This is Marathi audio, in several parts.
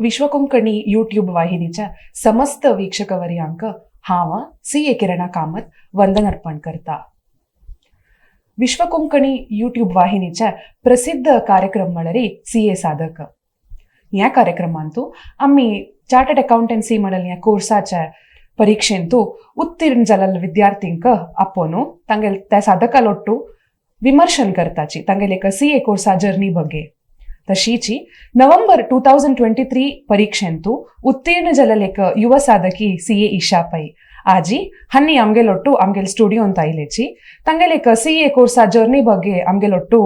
विश्वकोंकणी यूट्यूब वाहिनीच्या समस्त वीक्षकवर्यांक हांव CA किरणा कामत वंदन अर्पण करता. विश्वकोंकणी यूट्यूब वाहिनीच्या प्रसिद्ध कार्यक्रम म्हणल्यार CA साधक. ह्या कार्यक्रमांतू आम्ही चार्टर्ड अकाउंटन्सी म्हणल्यार ह्या कोर्साच्या परीक्षेंतू उत्तीर्ण जाल्ल्या विद्यार्थींक आपोवन तांगेल त्या साधकालोट्टू विमर्शन करताची तांगेल एक CA कोर्सा जर्नी बगे. तशीची नवंबर 2023 परीक्षेंतू उत्तीर्ण जाल्ले एक युवा साधकी CA ईशा पै आजी हन्नी आमगेलोट्टू आमगेल स्टुडियोंत आयलेची तांगेल एक CA कोर्सा जर्नी बगे आमगेलोट्टू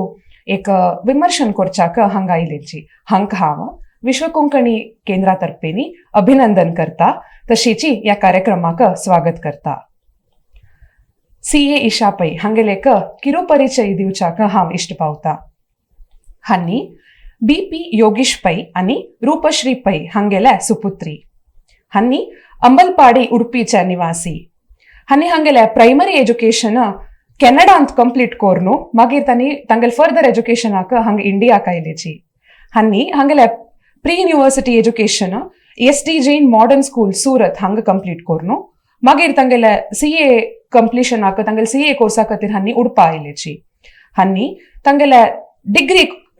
एक विमर्शन करच्याक हांगा आयलेची. हांकां हांव विश्वकोंकणी केंद्रा तर्फेनी अभिनंदन करता. तशीची ह्या कार्यक्रमाक स्वागत करता. CA ईशा पै हांगेल एक किरू परिचय दिवच्याक हांव इश्ट पावता. हन्नी BP योगीश पै आनी रूपश्री पै हांगेल्या सुपुत्री. हन्नी अंबलपाडी उडपीच्या निवासी. हन्नी हांगेल्या प्रायमरी एज्युकेशन कॅनडांत कंप्लीट कोरनू मागीर तांणी तांगेल फर्दर एज्युकेशनाक हांगा इंडियाक आयलेची. हन्नी हांगेल्या pre university education SD Jain modern school Surat हांगा कंप्लीट कोरनू मागीर तांगेल्या CA कंप्लीशनाक तांगेल CA कोर्सा खातीर हन्नी उडपा आयलेची. हन्नी तांगेल्या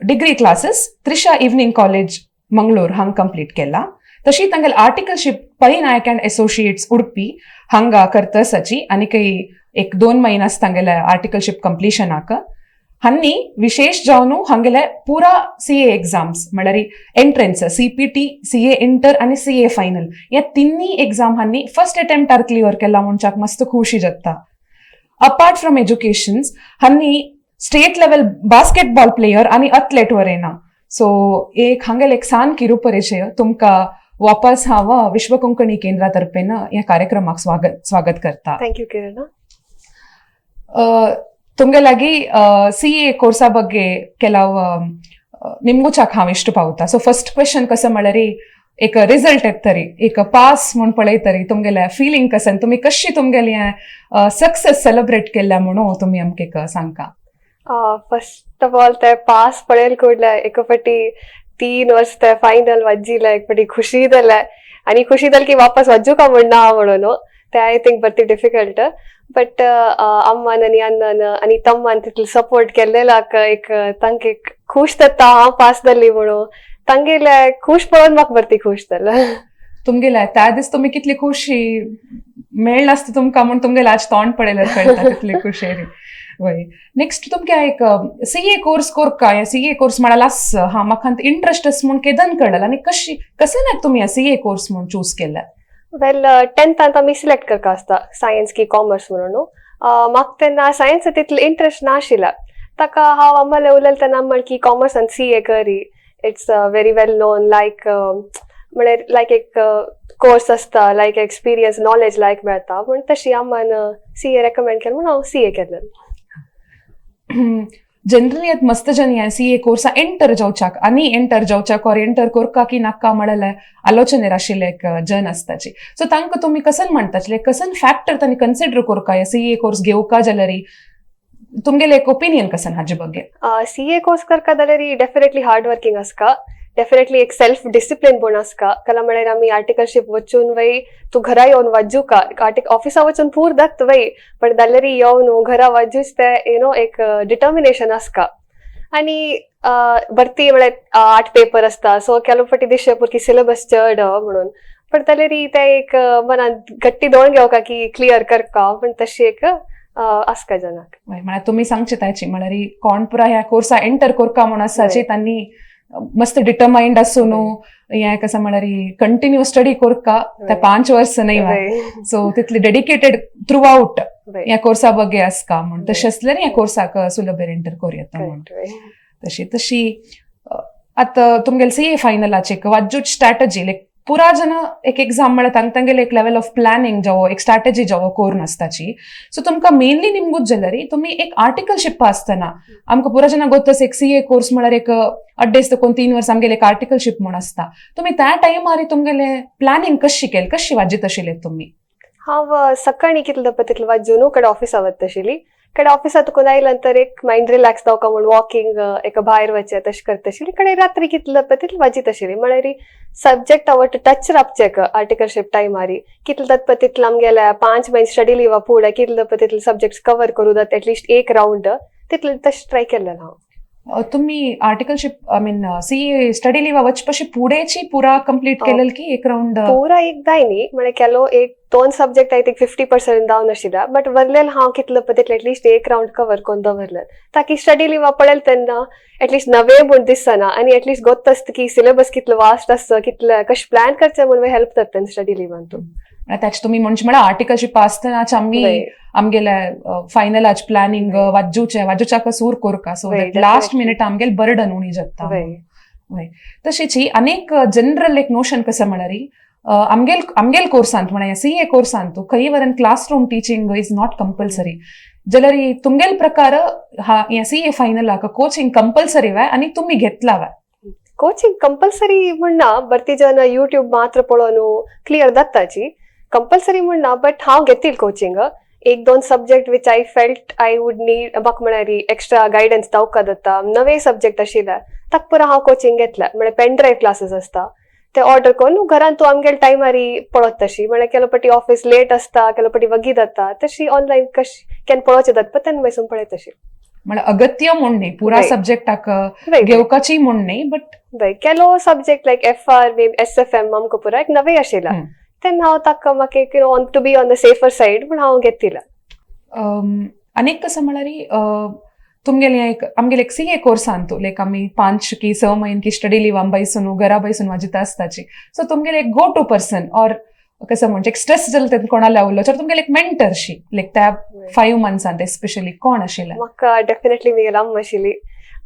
degree classes Trisha evening college Mangalore हांगा कंप्लीट केला. तशी तांगेल आर्टिकलशिप पै नायक अँड एसोसिएट्स उडपी हांगा करतसाची आनी काही 1-2 महिनास तांगेल्या आर्टिकलशिप कंप्लीशनाक. हन्नी विशेष जावन हांगेले पुरा CA एग्जाम्स म्हळ्यार एंट्रन्स CPT, CA इंटर आनी CA फायनल ह्या तिन्नी एग्जाम हन्नी फर्स्ट अटेम्प्टार क्लियर केला म्हणच्याक मस्त खुशी जाता. अपार्ट फ्रॉम एज्युकेशन्स हन्नी स्टेट लेवल बास्केटबॉल प्लेयर आणि अथलेट वरेना. सो एक हांगेल एक सान किरू परिचय तुमका वापस हांव विश्वकोंकणी केंद्रा तर्फेन ह्या कार्यक्रमाक स्वागत करता. थँक्यू किरण. तुमगे लागी CA कोर्सा बग्गे ಕೆಲವು ನಿಮ್ಗೂಚಾಕ್ ಹಾವ್ ಇಷ್ಟ ಪಾವುತಾ. ಸೊ ಫಸ್ಟ್ ಕ್ವೆಶನ್ कसं म्हळ्यार एक रिझल्ट येतरी एक पास म्हूण पळयतरी तुमगेले फीलिंग कसन तुम्ही कशी तुमगेली सक्सेस सेलिब्रेट केल्या म्हणून तुम्ही आमके सांगता. फर्स्ट ऑफ ऑल ते पास पळेल कोडले एक फाटी 3 वर्ष ते फायनल वज्जीला एक फाटी खुशी जाले आणि खुशी जाली की वापस वज्जू का म्हणना म्हणून ते आय थिंक बरी डिफिकल्ट. बट अम्मान आणि अण्णान आणि तम्मान तितले सपोर्ट केल्लेलाक एक तांके खुश जाता हांव पास जाल्ली म्हणून तांगेले खुश पळोवन म्हाका बरी खुश जालें. तुमगेले त्या दीस तुम्ही कितली खुशी मेळ्ळा आसता तुमकां म्हूण तुमगेले आज तोंड पळयल्यार कळटा कितली खुशेरी. वय नेक्स्ट तुमके एक CA कोर्स कोरका CA कोर्स म्हणालास हा म्हाका इंटरेस्ट आस म्हूण केदन कळलं आणि कसे तुम्ही CA कोर्स म्हूण चूज केला. वेल 10th आमी सिलेक्ट करता आसता सायन्स की कॉमर्स म्हणून. म्हाका तेन्ना सायन्स तितले इंटरेस्ट नाशिल्ला. ताका हांव आम्हाला उलयलें तेन्ना म्हणलें की कॉमर्स आनी CA करी. It's very well known like म्हळ्यार लायक एक कोर्स आसता लायक एक्सपिरियन्स नॉलेज लायक मेळटा म्हूण तशी आम्मान CA रेकमेंड केलें म्हूण हांव CA केलें. जनरली मस्त जन CA कोर्सा एंटर जावच्याक और एंटर कोरका की नाका म्हळ्यार आलोचनेर आशिल्ले एक जन आसताची. सो तांकां तुमी कसन म्हणटाचे कसन फॅक्टर तांणी कन्सिडर कोरका CA कोर्स घेवका जाल्यार तुमगेले एक ओपिनियन कसन हाजे बग्गे. CA कोर्स करता जाल्यार डेफिनेटली हार्ड वर्किंग आसका. डेफिनेटली एक सेल्फ डिसिप्लिन पण आसका. कला म्हळ्यार आमी आर्टिकलशिप वचून वय तू घरा येवन वाजू का ऑफिसा वचून पूर दाखत वय पण जाल्यार येवन घरा वाजूच ते एक डिटर्मिनेशन आसका. आणि भरती म्हळ्यार 8 पेपर आसता सो केलो फाटी दिसचे की सिलेबस चड म्हणून पण जाल्यार ते एक मनात गट्टी दवळून घेवका की क्लियर करका पण तशी एक आसका जनाक. म्हळ्यार तुमी सांगचे ताची म्हळ्यार कोण पुरा ह्या कोर्सा एंटर कोरका म्हूण आसाची तांणी मस्त डिटरमाइंड आसून हें कसं म्हळ्यार कंटिन्यू स्टडी कोरका ते 5 वर्स न्हय. सो तितली डेडिकेटेड थ्रू आउट ह्या कोर्सा बग्गे आसका म्हूण तशें आसल्यार ह्या कोर्साक सुलभेर एंटर करूं येता म्हूण. तशी आतां तुमगेले CA फायनलाचे वाजूच स्ट्रॅटजी लायक पुरा जन एक एग्जाम म्हळ्यार तांगेले एक लेवल ऑफ प्लॅनिंग जावो एक स्ट्रॅटेजी जावो कोर नासताची. सो तुमकां मेनली निमगूच जाल्यार तुमी एक आर्टिकलशिप आसतना आमकां पुरा जना गोतस एक CA कोर्स म्हळ्यार एक अड्डेस 3 वर्स आमगेले एक आर्टिकलशिप म्हूण आसता. तुमी त्या टायमार तुमगेले प्लॅनिंग कशी केली कशी वाजीत आशिल्ले तुमी. हांव सकाळी कितले तितले वाजून कडे ऑफिसा वता आशिल्ली. इकडे ऑफिसात कोण आयला नंतर एक माइंड रिलॅक्स जावका म्हूण वॉकिंग एका भायर वचचें तशें करता आशिल्ली. इकडे रात्री कितलो तितली वाजीत आशिल्ली. म्हळ्यार सब्जेक्ट आवट टच रावचें आर्टिकलशीप टायमारी कितलो तत्प तितलो आमगेल्या 5 म्हयने स्टडी लिवा फुडें कितलो तितले सब्जेक्ट्स कवर करूं जात एटलिस्ट एक राउंड तितले तशें ट्राय केलें हांव. तुम्ही articleship I mean CA study लिवा वचपाशी फुडेंची पुरा कंप्लीट केलेल की एक राउंड पुरा एकदांय न्ही म्हळ्यार केलो एक 2 सब्जेक्ट आय थिंक 50% जावन आशिल्ला बट वरलेल हांव कितलो तितले एटलिस्ट एक राउंड कवर करून दवरलें ताकी स्टडी लिवा पडेल तेन्ना एटलिस्ट नवे म्हूण दिसना आनी एटलिस्ट गोत आसता की सिलेबस कितलो वास्ट आसता कितले कशें प्लॅन करचें म्हणून हेल्प जाता स्टडी लिवान तूं. त्याच तुम्ही म्हणजे म्हळ्यार आर्टिकलशिप आसतनाच आमी आमगेल्या फायनलाच प्लॅनिंग वाजूच्या सूर कोरका सो लास्ट मिनिट आमगेल बर्डन उणी जाता. तशीच ही अनेक जनरल एक नोशन कसं म्हळ्यार आमगेल कोर्सांत म्हळ्यार सीए कोर्सांत खंय वरन classroom teaching is not compulsory जाल्यार तुमगेल प्रकार हा सीए फायनलाक कोचिंग कंपल्सरी वाय आनी तुम्ही घेतला वाय. कोचिंग कंपल्सरी म्हणना भरती जन यूट्यूब मात्र पळोवन क्लियर जाताची कंपल्सरी म्हणना बट हांव घेतील coaching 1-2 subject which I felt I would need म्हाका म्हळ्यार एक्स्ट्रा गायडन्स जावका जाता नवे सब्जेक्ट आशिल्ले ताका पुरा हांव कोचिंग घेतला. म्हळ्यार पेनड्रायव्ह क्लासेस आसता ते ऑर्डर करून घरान तूं आमगेल टायमारी पळोत तशी म्हळ्यार केलो पाटी ऑफिस लेट आसता केलो पाटी वगी जाता तशी ऑनलायन कशी केन्ना पळोवचें जाता तेन्ना वयसून पळयत तशी. म्हळ्यार अगत्य म्हूण न्ही पुरा सब्जेक्टाक घेवपाची म्हूण न्ही बट केलो सब्जेक्ट लायक FR SFM आमकां पुरा एक नवे आशिल्ला तेन्ना हांव ताका म्हाका एक to be on the safer side पूण हांव घेतिला. अनेक कसं म्हळ्यार तुमगेले आमगेले एक सीए कोर्सान तू लायक आमी 5 की 6 म्हयने की स्टडी लिवान बैसून घरा बैसून वाजिता आसताची सो तुमगेले एक गो टू पर्सन ऑर कसं म्हणजे एक स्ट्रेस जालें तेन्ना कोणाला उरलो तर तुमगेले एक मेंटरशी लायक त्या 5 मंथ्सान एस्पेशली कोण आशिल्ले. म्हाका डेफिनेटली म्हगेली अम्मा आशिल्ली.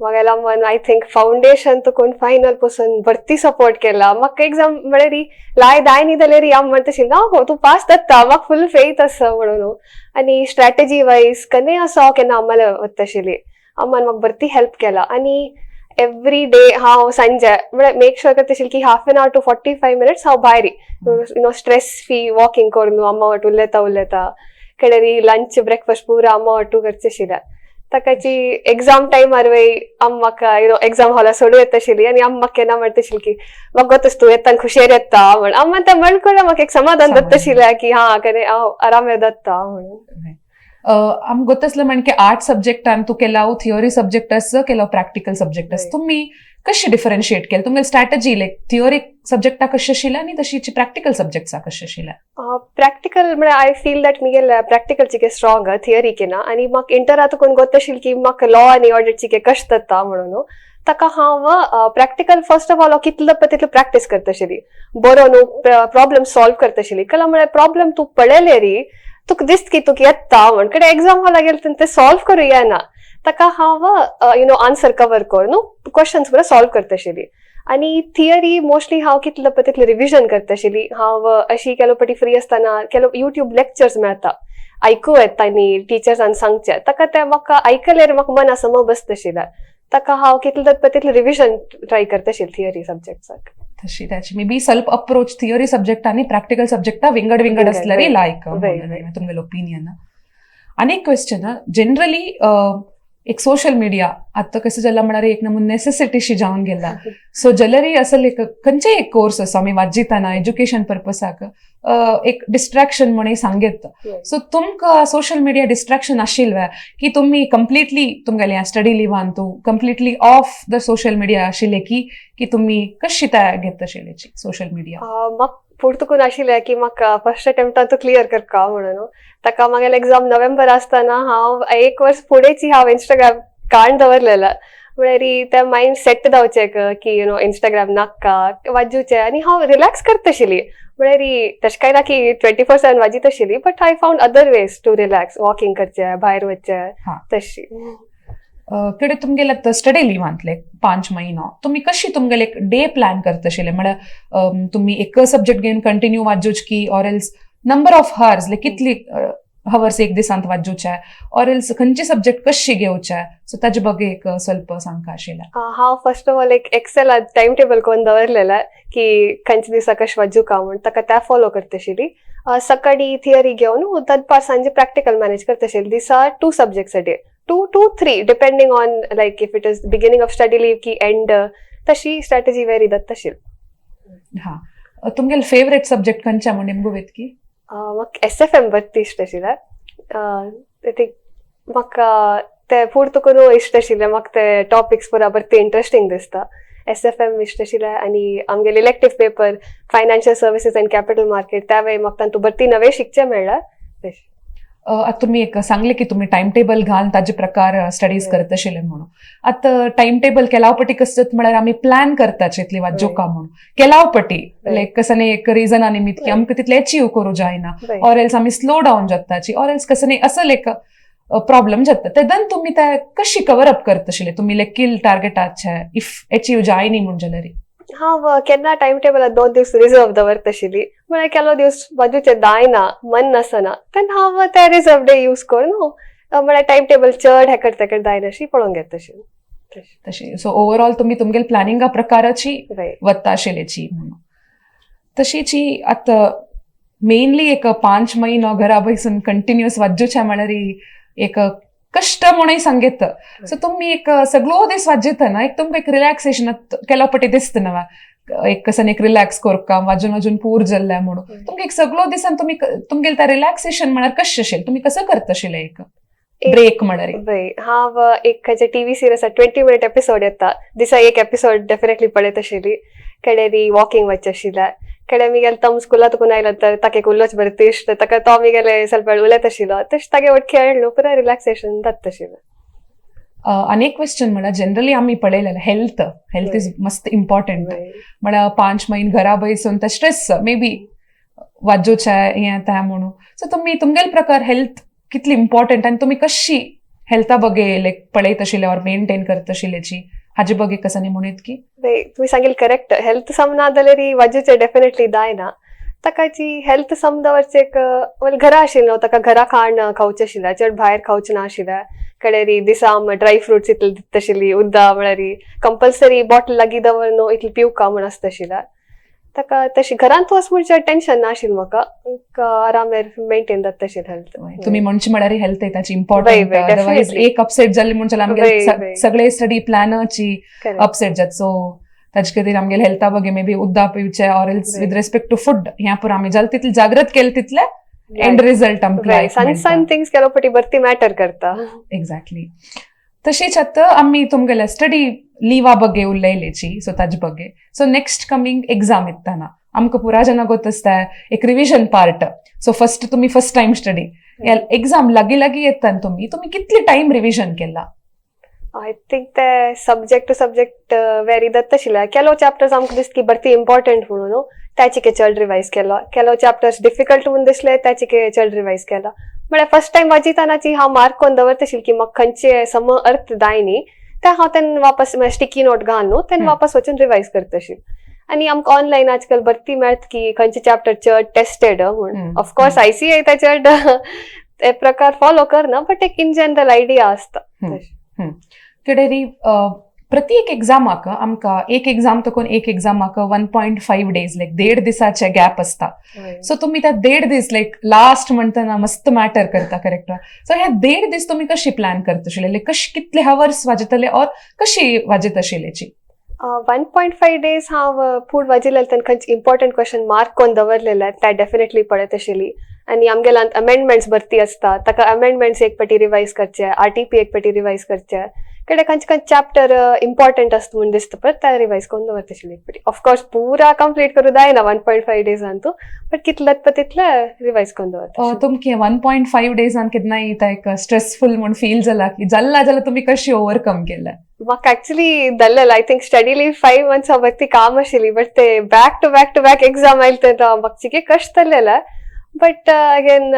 म्हागेल्या अम्मान आय थिंक फावंडेशन तो कोण फायनल पासून भरती सपोर्ट केला. म्हाका एग्जाम म्हळ्यार लाय दाय न्ही जाल्यार अम्मा म्हणटा ना गो तूं पास जाता म्हाका फुल फेथ आसा म्हणून आनी स्ट्रॅटेजी वायज कन्नै असो केन्ना आम्हाला वता आशिल्ली. अम्मान म्हाका भरती हेल्प केला आनी एवरी डे हांव सांजे म्हळ्यार मेक शुअर करता आशिल्ली की 1/2 hour to 45 minutes हांव भायर स्ट्रेस फ्री वॉकिंग करून अम्मा वाट उलयता कडेरी लंच ब्रेकफास्ट पुरा अम्मा वाटू करचें आशिल्लें. ताकाची एग्जाम टायमार वय म्हाका एग्जाम हॉला सोडूं येता आशिल्ली आनी अम्मा केन्ना म्हणटा आशिल्ली की म्हाका गोतूस तूं येता खुशेर येता म्हण अम्मा तें म्हणून म्हाका एक समाधान जाता आशिल्लें की हा कडेन हांव आराम जाता म्हणून. आमकां गोतसलें म्हण की आर्ट सब्जेक्टान तूं केला थियोरी सब्जेक्ट आस केलो प्रॅक्टिकल सब्जेक्ट आस तुम्ही कशी डिफरन्शिएट केलें तुमगे स्ट्रॅटेजी लायक थियोरीक सब्जेक्टा कशें आशिल्लें आनी तशीच प्रॅक्टिकल सब्जेक्ट्सा कशें आशिल्लें. प्रॅक्टिकल म्हळ्यार आय फील दॅट म्हगेलें प्रॅक्टिकलची स्ट्रॉंग थियोरी केना आनी म्हाका इंटरात कोण गोत आशिल्ली की म्हाका लॉ आनी ऑडिटची कशें जाता म्हणून ताका हांव प्रॅक्टिकल फर्स्ट ऑफ ऑल कितलो तितलो प्रॅक्टीस करता आशिल्ली बरो न्हू प्रॉब्लेम सॉल्व करता आशिल्ली कला म्हळ्यार प्रॉब्लेम तूं पळयले री तुका दिसता की तुका येता म्हण कडेन एग्जाम हॉला गेले तेन्ना ते सॉल्व करूं येना ताका हांव आन्सर कवर कर न्हू क्वेश्चन्स पुरो सॉल्व करता आशिल्ली. आनी थियरी मोस्टली हांव कितलो तितलें रिविजन करता आशिल्ली. हांव अशी केलो पाटी फ्री आसतना केलो युट्यूब लेक्चर्स मेळटा आयकूं येता न्ही टिचर्सान सांगचें ताका तें म्हाका आयकल्यार म्हाका मना समज बसता आशिल्लें ताका हांव कितलो तितलें रिविजन ट्राय करता आशिल्लें थियरी सब्जेक्ट्साक. तशी त्याची may be self approach theory subject आनी प्रॅक्टिकल सब्जेक्टा विंगड आसल्यार लायक तुमगेलें ओपिनियन. आनीक क्वेश्चन जनरली एक सोशल मीडिया आता कसं जाल्यार म्हळ्यार एक नमून नेसेसिटीशी जावन गेला सो जाल्यार असल एक खंयचेय एक कोर्स आसा आमी वाजिताना एज्युकेशन पर्पसाक एक डिस्ट्रॅक्शन म्हणून सांगेत सो तुमकां सोशल मिडिया डिस्ट्रॅक्शन आशिल्लें की तुमी कंप्लिटली तुमगेल्या स्टडी लिवान तूं completely of the social media आशिल्ले की तुमी कशी त्या घेत आशिल्ले सोशल मिडिया. म्हाका पुर्तुकून आशिल्लें की म्हाका फर्स्ट अटेम्प्टान तूं क्लियर करता म्हणून ताका म्हागेलें एग्जाम नोव्हेंबर आसतना हांव 1 वर्स फुडेंची हांव इंस्टाग्राम काण दवरलेला म्हळ्यार तें मायंड सेट जावचें की इंस्टाग्राम नाका वाजूचें आनी हांव रिलॅक्स करता आशिल्ली म्हळ्यार तशें काय ना की 24/7 वाजीत आशिल्ली but I found other ways to relax walking करचें भायर वचचें तशी. कडेन तुमगेले स्टडी लिवांतले 5 महिनो तुमी कशी तुमगेले एक डे प्लॅन करता आशिल्ले म्हळ्यार तुमी एक सब्जेक्ट घेवन कंटिन्यू वाजूच की or else number of hours like कितली हवर्स एक दिसांत वाजूचे ऑर एल्स खंयचे सब्जेक्ट कशे घेवचे सो ताजे बगे एक स्वल्प सांगता आशिल्लें. हांव फर्स्ट ऑफ ऑल एक एक्सेल टाइम टेबल करून दवरलेला की खंयचे दिसा कशें वाजू का म्हण ताका त्या फॉलो करता आशिल्ली. सकाळी थियरी घेवन दनपार सांजे प्रॅक्टिकल मॅनेज करता आशिल्ली. दिसा 2 subjects a day, 2 to 3 depending on like if it is beginning of study leave की एंड तशी स्ट्रॅटेजी वेरी जाता आशिल्ली. हा तुमगेल फेवरेट सब्जेक्ट खंयचे म्हण निमगो वेतकी? म्हाका SFM बरी इश्ट आशिल्लें. म्हाका ते पुर्तू करून इश्ट आशिल्लें. म्हाका ते टॉपिक्स पुरा बरी इंट्रस्टिंग दिसता. SFM इश्ट आशिल्लें आनी आमगेले elective paper financial services and capital market त्या वेळी म्हाका तातूंत बरी नवे शिकचे मेळ्ळा. आता तुम्ही एक सांगले की तुम्ही टाइम टेबल घालून ताजे प्रकार स्टडीज करत आशिल्ले म्हणून. आता टाइम टेबल केलावपटी कसत म्हळ्यार आमी प्लॅन करताचे इतली वाज्यो का म्हणून केलावपटी लायक कसं एक रिझना निमित्त की आमकां तितले अचीव करू जायना ऑर एल्स आमी स्लो डावन जाताची ऑर एल्स कसं असं एक प्रॉब्लेम जाता तेदन तुम्ही ते कशी कवर अप करत आशिल्ले तुम्ही लायक किल टार्गेटाचे इफ अचीव जायनी म्हण जाल्यार? हांव केन्ना टाइम टेबल 2 दीस रिजर्व दवरता आशिल्ली. म्हळ्यार केलो दीस वाजूचे जायना मन नासना तेन्ना हांव ते रिजर्व डे यूज करून म्हळ्यार टाइम टेबल चड हेकर तेकर जायना अशी पळोवंक घेता आशिल्ली तशी. सो ओवरऑल तुम्ही तुमगेल प्लॅनिंगा प्रकाराची वत्ता आशिल्लेची म्हणून. तशीची आता मेनली एक 5 म्हयनो घरा बसून कंटिन्युअस वाजूचे म्हळ्यार एक कष्ट म्हणून सांगेत. सो तुम्ही एक सगळो दीस वाजयता ना एक तुमकां एक रिलॅक्सेशन केलापटी दिसता ना एक कसं एक रिलॅक्स करता वाजून वाजून पूर जाल्ले म्हणून तुमकां एक सगळो दिसान तुम्ही तुमगेल त्या रिलॅक्सेशन म्हळ्यार कशें आशिल्लें तुम्ही कसं करता आशिल्ले एक ब्रेक म्हळ्यार? हांव एक खंयचे टीव्ही सिरियस 20 मिनिट एपिसोड येता दिसा एक एपिसोड डेफिनेटली पळयत आशिल्ली. कडेरी वॉकिंग वचचें आशिल्लें. कಡೆ ಆಮೇಲೆ ತಮ್ಮ ಸ್ಕೂಲ್ ತಗೊಂಡು ಆಯ್ಲಂತ ತಾಕೆ ಉಲ್ಲೋಚ್ ಬರುತ್ತೆ ಇಷ್ಟ ತಕ ತಾಮಿಗೆಲೆ ಸ್ವಲ್ಪ ಉಲೆ ತಶಿಲ್ಲ ತಷ್ಟ ತಾಗೆ ಒಟ್ಟು ಕೇಳಲು ಪುರ ರಿಲ್ಯಾಕ್ಸೇಷನ್ ತತ್ತಶಿಲ್ಲ. अनेक क्वेश्चन म्हणा जनरली आम्ही पळयलेलं हेल्थ इज मस्त इम्पॉर्टंट म्हणा 5 महिने घरा बसून तर स्ट्रेस मे बी वाजोचे हे त्या म्हणून सो तुम्ही तुमगेल प्रकार हेल्थ कितली इम्पॉर्टंट आणि तुम्ही कशी हेल्था बगे लायक पळयत आशिल्ले ऑर मेंटेन करत आशिल्लेची हाजे बगे कसं नाही म्हणत की तुम्ही सांगेल करेक्ट हेल्थ समना जाल्यार वाजूचे डेफिनेटली जायना. ताकाची हेल्थ समजावरचे एक घरा आशिल्लो ताका घरा खावचें आशिल्लें चड भायर खावचें ना आशिल्लें. कडेरी दिसा ड्राय फ्रुट्स इतले दिता आशिल्ली उदक म्हळ्यार कंपल्सरी बॉटल लागीं दवरनो इतली पिवका म्हण आसता आशिल्लें. ताका तशी घरांत वच म्हणजे टेन्शन नाशिल्लें म्हाका आरामेर मेंटेन जाता आशिल्लें हेल्थ. तुम्ही म्हणचे म्हळ्यार हेल्थ ताची इम्पॉर्टंट अदरवायज एक अपसेट जाल्ली म्हणजे आमगे सगळे स्टडी प्लॅनची अपसेट जात सो ताचे खातीर आमगेले हेल्था बगे मे बी उदक पिवचे or else with respect to food ह्या पुरो आमी जाल तितले जागृत केले तितले एंड रिझल्ट आमकां सन थिंग्स केलोपटी बरती मॅटर करता. एक्झॅक्टली. तशीच आतां आमी तुमगेले स्टडी लिवा बगे उलयलेची सो ताजे बगे सो नेक्स्ट कमिंग एग्जाम येताना आमकां पुरा जेन्ना गोत आसता एक रिविजन पार्ट सो तुम्ही फर्स्ट टाइम स्टडी एग्जाम लागीं येताना तुम्ही कितली टाइम रिविजन केला? आय थिंक ते सब्जेक्ट टू सब्जेक्ट वेरी जाता आशिल्लें. केलो चॅप्टर्स आमकां दिसता की बरती इम्पॉर्टंट म्हणून त्याची चड रिवायज केलो चॅप्टर्स डिफिकल्ट म्हणून दिसले त्याची चड रिवायज केला. म्हळ्यार फर्स्ट टाइम वाजितानाची हांव मार्क करून दवरता आशिल्ली की म्हाका खंयचे सम अर्थ जाय न्ही ते हांव तेन्ना वापस स्टिकी नोट घाल न्हू तेन्ना वापस वचून रिवायज करता आशिल्ली. आनी आमकां ऑनलायन आजकाल बरती मेळटा की खंयचे चॅप्टर चड टेस्टेड म्हणून ऑफकोर्स ICA ते चड ते प्रकार फॉलो करना बट एक इन जनरल आयडिया आसता. कडेरी प्रत्येक एग्जामाक आमकां एक एग्जाम तकून एक एग्जामाक 1.5 days लायक 1.5 दिसाचे गॅप आसता. सो तुम्ही त्या 1.5 दीस लायक लास्ट म्हणटना मस्त मॅटर करता करेक्ट. सो ह्या 1.5 दीस तुम्ही कशी प्लॅन करता आशिल्ले लायक कितले हवर्स वाजयतले ऑर कशी वाजयत आशिल्लेची? 1.5 days हांव फूड वाजिल्लें तेन्ना खंयचे इम्पॉर्टंट क्वेश्चन मार्क करून दवरलेले ते डेफिनेटली पळयत आशिल्ली. आनी आमगेल्या अमेंडमेंट्स भरती आसता ताका अमेंडमेंट्स एक पाटी रिवायज करचे RTP एक पाटी रिवायज करचे. कडेन खंयचे चॅप्टर इम्पॉर्टंट आसता म्हूण दिसता पळय ते रिवायज करून दवरता आशिल्ली एक पाटी. ऑफकोर्स पुरा कंप्लीट करूं जायना 1.5 days तूं बट कितले तितले रिवायज करून दवरता. तुमके 1.5 days केन्नाय एक स्ट्रेसफुल म्हूण फील जाला की जाल्यार तुम्ही कशी ओवरकम केले? म्हाका एक्चुअली जाल्लें I think study leave 5 months हांव बरी काम आशिल्ली बट ते बॅक टू बॅक एग्जाम आयले तेन्ना म्हाका चिके कश्ट जाल्लेले बट अगेन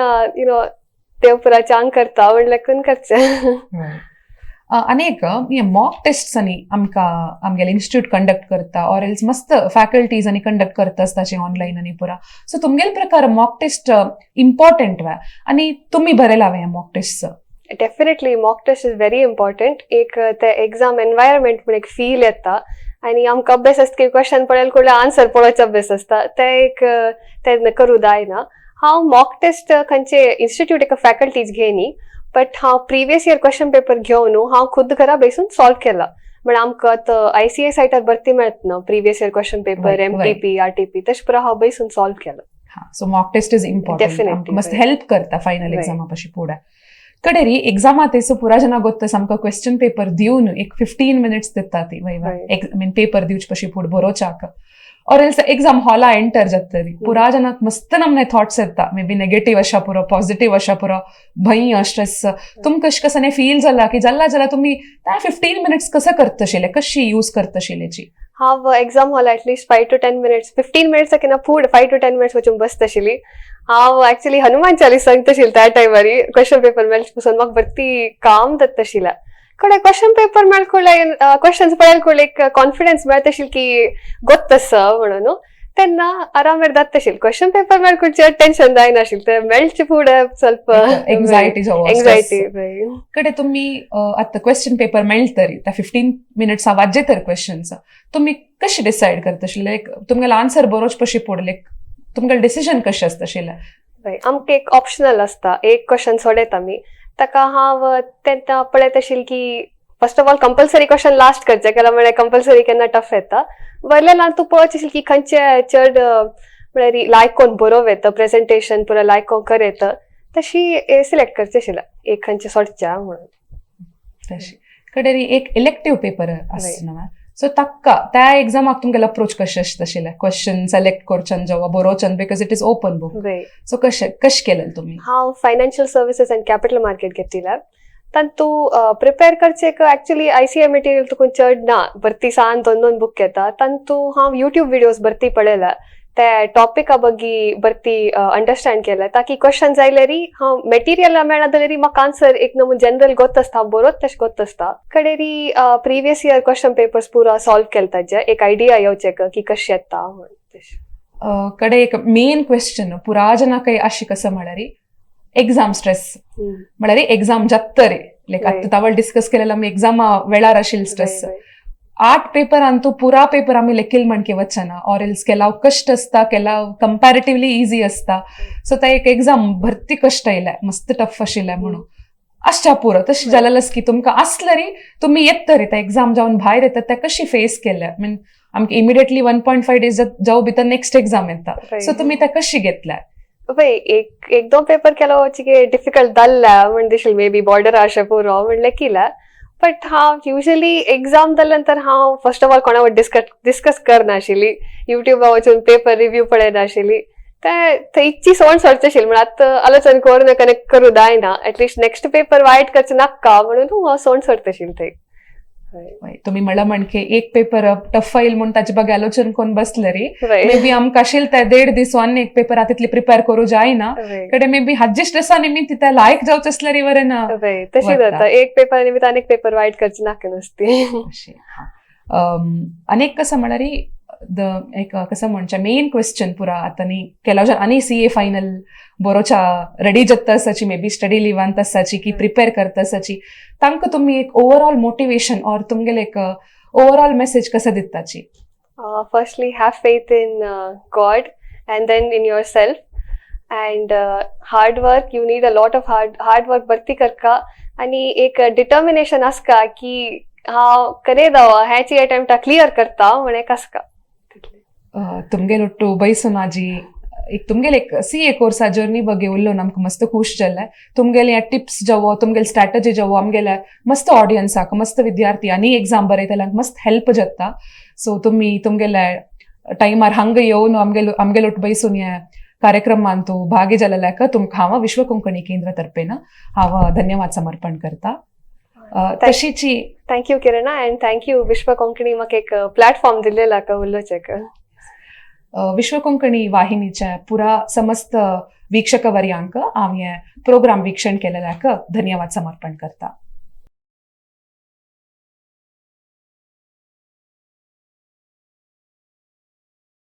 देव पुरा चांग करता म्हणलें करून करचें. अनेक मॉक टेस्ट आणि आमगेले इन्स्टिट्यूट कंडक्ट करता ऑर एल्स मस्त फॅकल्टीज आणि कंडक्ट करता ताचे ऑनलाईन आणि पुरा सो तुमगेल प्रकार मॉक टेस्ट इम्पॉर्टंट वा आणि तुम्ही बरेला वे mock test definitely mock test is very important एक ते एक्झाम एनवायरमेंट म्हणून एक फील येता आणि आमकां अभ्यास आसता की क्वेश्चन पळयल कडले आन्सर पळोवचो अभ्यास आसता ते एक ते करूं जायना हांव मॉक टेस्ट खंयचे इन्स्टिट्यूट एका फॅकल्टीज घेयनी बट हांव प्रिवियस इयर क्वेश्चन पेपर घेवन हांव खुद घरा बसून सॉल्व केला म्हण आमकां आतां ICAI सायटार भरती मेळतना previous year question paper MTP RTP तशें पुरो हांव बसून सॉल्व केला so mock test is important Definitely, मस्त right. हेल्प करता फायनल एग्जामा पशी फुडें कडेरी एग्जामा तेसो पुरा जना गोत्तस आमकां क्वेश्चन पेपर दिवन एक 15 मिनिट्स दिता ती Right. मीन पेपर दिवच पशी फुडें बरोवचाक और एल्स एग्जाम हॉला एंटर जातली पुरा जनाक मस्त नमने थॉट्स येता मे बी नेगेटिव्ह अशा पुरो पॉझिटिव्ह अशा पुरो भंय स्ट्रेस तुमकां कशें कसं फील जाला की जाल्यार तुमी त्या 15 मिनिट्स कसं करतशिले कशी यूज करतशिलेची हांव exam hall at least 5 to 10 minutes 15 minutes केन्ना फूड 5 to 10 मिनिट्स वचून बसतशिली हांव एक्चुअली हनुमान चालीस सांगतशिल त्या टायमारी क्वेश्चन पेपर मेळच पसून म्हाका भरती काम जातशिला कडे क्वेश्चन पेपर मेळकुळे क्वेश्चन्स पळयल कुळे एक कॉन्फिडन्स मेळतशील की गोत्तस म्हणून तेन्ना आरामेर जातशील क्वेश्चन पेपर मेळकुळचे टेन्शन जायनाशिल ते मेळचे फुडें ಸ್ವಲ್ಪ एंग्जायटी कडे तुम्ही आता क्वेश्चन पेपर मेळटरी त्या 15 मिनिट्स वाजे तर क्वेश्चन्स तुम्ही कशी डिसाइड करतशिले लायक तुमगेलो आन्सर बरोवच पशी पडले तुमगेलो डिसिजन कशें आसतशिलें आमकां एक ऑप्शनल आसता एक क्वेश्चन सोडयता आमी ताका हांव तेन्ना पळयत आशिल की first of all compulsory question last करचे केला म्हळ्यार कंपल्सरी केन्ना टफ येता वयल्यान तूं पळोवचें आशिल की खंयचे चड म्हळ्यार लायक कोन्न बरोव येता प्रेझेंटेशन पुरो लायक कोन्न कर येता तशी सिलेक्ट करचें आशिल्लें एक खंयचे सोडच्या म्हणून तशी कडेरी एक इलेक्टिव्ह पेपर आसना सो ताका त्या एग्जामाक तुमगेलो अप्रोच कशें आसतशिलें क्वेश्चन सिलेक्ट करच्यान जेवा बरोवच्यान because it is open book so कशें केलें तुमी हांव financial services and capital market घेतिला तांतू प्रिपेर करचे एक्चुअली ICAI मटेरियल तुका चड ना भरती सान 2 बूक घेता तांतू हांव यूट्यूब विडियोज भरती पळयला ते टॉपिका बगी भरती अंडरस्टँड केला ताकी क्वेश्चन जायल्यारी हांव मेटेरियल मेळना जाल्यारी म्हाका आन्सर एक नमून जनरल गोत आसता बरोच तशें गोत आसता कडेरी प्रिवियस इयर क्वेश्चन पेपर्स पुरो सॉल्व केला ताजे एक आयडिया येवचे की कशें येता म्हणून कडे एक मेन क्वेश्चन पुरा जनाकय आशी कसं म्हळ्यार एक्झाम स्ट्रेस म्हळ्यार एक्झाम जातरी लायक आतां तावळ डिस्कस केलेला आमी एक्झामा वेळार आशिल्ली स्ट्रेस 8 पेपरान तो पुरा पेपर आमी लेखील म्हणके वचना ऑर एल्स केला कष्ट असता केला कंपॅरेटिव्हली इझी असता सो त्या एक एक्झाम भरती कष्ट येयला मस्त टफ आशिल्लें म्हणून आसच्या पुरो तशें जाल्यारच की तुमकां आसलरी तुमी येतरी त्या एक्झाम जावन भायर येता त्या कशी फेस केल्या मीन आमकां इमिडिएटली 1.5 days जावं भितर नेक्स्ट एक्झाम येता सो तुमी त्या कशी घेतल्या एक 2 पेपर केलो डिफिकल्ट जाल्ला म्हण दिशिल्लें मे बी बॉर्डर अशें पुरो म्हण लेखिला बट हांव युजली एक्झाम जाल्या नंतर हांव फर्स्ट ऑफ ऑल कोणा डिस्कस करनाशिल्ली युट्यूबा वचून पेपर रिव्यू पळयनाशिल्ली ते इतची सोंड सोडचें आशिल्लें म्हण आतां आलोचन करून कनेक्ट करूं जायना एटलिस्ट नेक्स्ट पेपर वायट करचें नाका म्हणून हांव सोंड सोडता आशिल्लें ते तुम्ही म्हणला म्हणके एक पेपर टफ येईल म्हणून ताचे बागे आलोचन कोण बसले रे मे बी आमकां आशिल्लें ते 1.5 दीस आनी एक पेपर तितली प्रिपेर करूं जायना कडे मे बी हाजी स्ट्रेसा निमित्त ते लायक जावचे असले रे वरे ना तशी जाता एक पेपर निमित्त आनी एक पेपर वायट करचे नाका नसती अनेक कसं म्हळ्यार एक कसं म्हणचे मेन क्वेश्चन पुरा आतां केला आनी CA फायनल बरोवच्या रेडी जाता आसाची मे बी स्टडी लिवांत आसाची की प्रिपेर करता आसाची तांकां तुमी एक ओवरऑल मोटिवेशन ऑर तुमगेले एक ओवरऑल मेसेज कसं दिताची firstly have faith in God and then in yourself and hard work you need a lot of hard work भरती करका आनी एक डिटर्मिनेशन आसका की हांव करे दावा ह्याची अटेम्प्टा क्लियर करता म्हण एक आसका तुमगेलो टू बयसून आजी एक तुमगेले एक CA कोर्सा जर्नी बगे उल्लो आमकां मस्त खूश जाल्ले तुमगेले टिप्स जावो तुमगेले स्ट्रॅटजी जावो आमगेले मस्त ऑडियन्साक मस्त विद्यार्थी आनी एक्झाम बरयतल्यांक मस्त हेल्प जाता सो तुमी तुमगेले टायमार हांगा येवन आमगेलो बयसून हे कार्यक्रमान तूं भागी जाल्ल्याक तुमकां हांव विश्व कोंकणी केंद्र तर्फेन हांव धन्यवाद समर्पण करता तशीची थँक्यू किरणा अँड थँक्यू विश्व कोंकणी म्हाका एक प्लॅटफॉर्म दिल्लेला का उल्लोचेक विश्व कोंकणी वाहिनीच्या पुरा समस्त वीक्षक वर्यांक हांव हे प्रोग्राम वीक्षण केलेल्याक धन्यवाद समर्पण करता